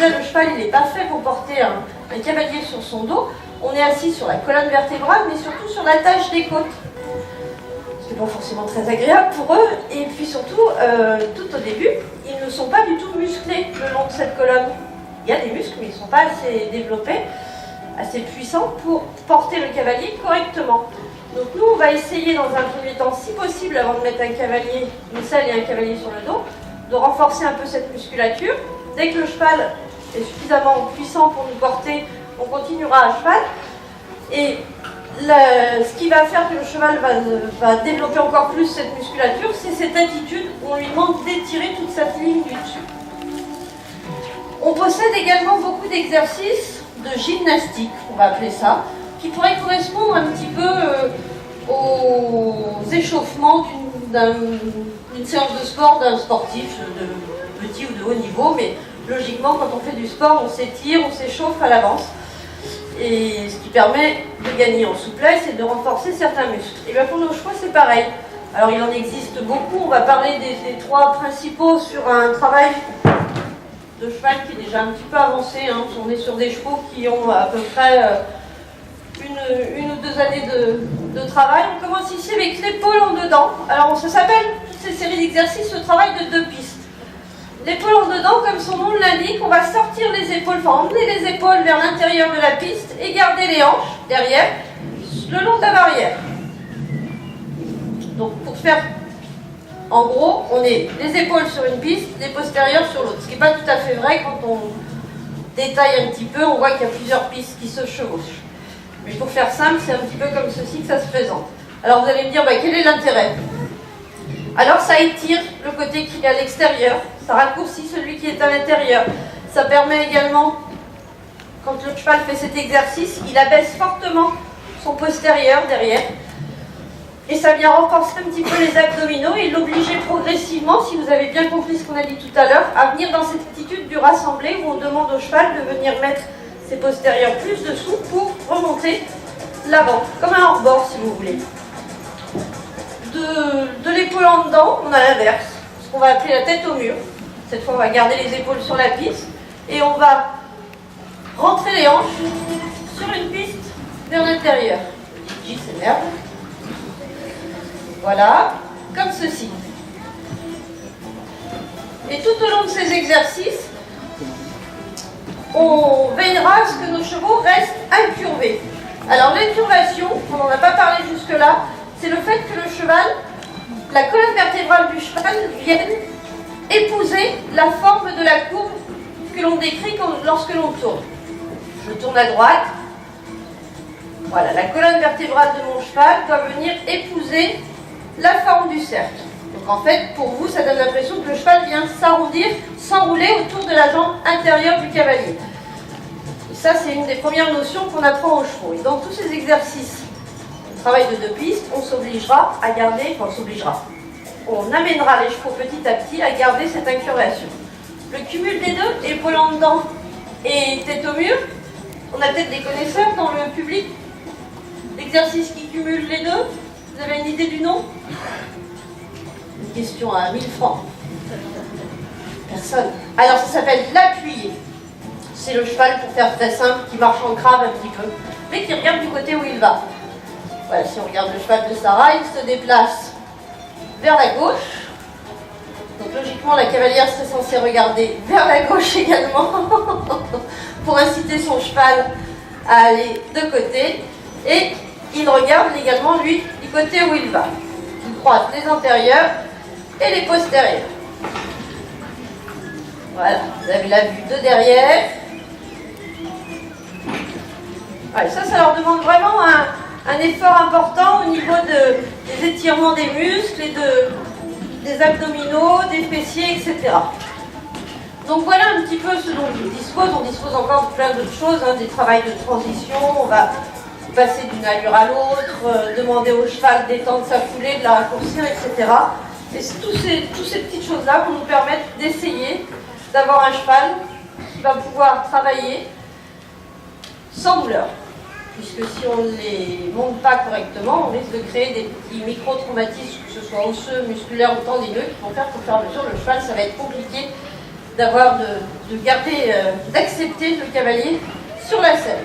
Là, le cheval, il n'est pas fait pour porter un cavalier sur son dos. On est assis sur la colonne vertébrale, mais surtout sur l'attache des côtes. Ce qui n'est pas forcément très agréable pour eux. Et puis surtout, tout au début, ils ne sont pas du tout musclés le long de cette colonne. Il y a des muscles, mais ils ne sont pas assez développés, assez puissants pour porter le cavalier correctement. Donc nous, on va essayer dans un premier temps, si possible, avant de mettre un cavalier, une selle et un cavalier sur le dos, de renforcer un peu cette musculature. Dès que le cheval est suffisamment puissant pour nous porter, on continuera à cheval. Et ce qui va faire que le cheval va développer encore plus cette musculature, c'est cette attitude où on lui demande d'étirer toute cette ligne du dessus. On possède également beaucoup d'exercices de gymnastique, on va appeler ça, qui pourraient correspondre un petit peu aux échauffements d'une séance de sport d'un sportif de petit ou de haut niveau, mais logiquement, quand on fait du sport, on s'étire, on s'échauffe à l'avance, et ce qui permet de gagner en souplesse et de renforcer certains muscles. Et bien pour nos chevaux, c'est pareil. Alors il en existe beaucoup, on va parler des trois principaux sur un travail de cheval qui est déjà un petit peu avancé. On est sur des chevaux qui ont à peu près une ou deux années de travail. On commence ici avec l'épaule en dedans. Alors ça s'appelle, toutes ces séries d'exercices, le travail de deux pistes. L'épaule en dedans, comme son nom l'indique, on va sortir les épaules, enfin emmener les épaules vers l'intérieur de la piste et garder les hanches derrière, le long de la barrière. Donc pour faire, en gros, on est les épaules sur une piste, les postérieures sur l'autre. Ce qui n'est pas tout à fait vrai quand on détaille un petit peu, on voit qu'il y a plusieurs pistes qui se chevauchent. Mais pour faire simple, c'est un petit peu comme ceci que ça se présente. Alors vous allez me dire, quel est l'intérêt? Alors ça étire le côté qui est à l'extérieur, ça raccourcit celui qui est à l'intérieur. Ça permet également, quand le cheval fait cet exercice, il abaisse fortement son postérieur derrière. Et ça vient renforcer un petit peu les abdominaux et l'obliger progressivement, si vous avez bien compris ce qu'on a dit tout à l'heure, à venir dans cette attitude du rassemblé où on demande au cheval de venir mettre ses postérieurs plus dessous pour remonter l'avant, comme un hors-bord si vous voulez. De l'épaule en dedans, on a l'inverse, ce qu'on va appeler la tête au mur. Cette fois, on va garder les épaules sur la piste et on va rentrer les hanches sur une piste vers l'intérieur. J s'énerve. Voilà, comme ceci. Et tout au long de ces exercices, on veillera à ce que nos chevaux restent incurvés. Alors l'incurvation, on n'en a pas parlé jusque-là, c'est le fait que le cheval, la colonne vertébrale du cheval vienne épouser la forme de la courbe que l'on décrit lorsque l'on tourne. Je tourne à droite. Voilà, la colonne vertébrale de mon cheval doit venir épouser la forme du cercle. Donc en fait, pour vous, ça donne l'impression que le cheval vient s'arrondir, s'enrouler autour de la jambe intérieure du cavalier. Et ça, c'est une des premières notions qu'on apprend aux chevaux. Et dans tous ces exercices, travail de deux pistes, on s'obligera à garder, enfin on s'obligera, on amènera les chevaux petit à petit à garder cette incurvation. Le cumul des deux, épaule en dedans et tête au mur, on a peut-être des connaisseurs dans le public d'exercices qui cumulent les deux. Vous avez une idée du nom? Une question à 1000 francs. Personne. Alors ça s'appelle l'appuyer. C'est le cheval, pour faire très simple, qui marche en crabe un petit peu, mais qui regarde du côté où il va. Voilà, si on regarde le cheval de Sarah, il se déplace vers la gauche. Donc logiquement, la cavalière serait censée regarder vers la gauche également, pour inciter son cheval à aller de côté. Et il regarde également, lui, du côté où il va. Il croise les antérieurs et les postérieurs. Voilà, vous avez la vue de derrière. Ouais, ça leur demande vraiment un effort important au niveau des étirements des muscles et des abdominaux, des fessiers, etc. Donc voilà un petit peu ce dont on dispose. On dispose encore de plein d'autres choses, des travails de transition. On va passer d'une allure à l'autre, demander au cheval d'étendre sa foulée, de la raccourcir, etc. Et c'est toutes ces petites choses-là vont nous permettre d'essayer d'avoir un cheval qui va pouvoir travailler sans douleur. Puisque si on ne les monte pas correctement, on risque de créer des petits micro-traumatismes, que ce soit osseux, musculaires ou tendineux, qui vont faire qu'au fur et à mesure, le cheval, ça va être compliqué d'avoir, de garder, d'accepter le cavalier sur la selle.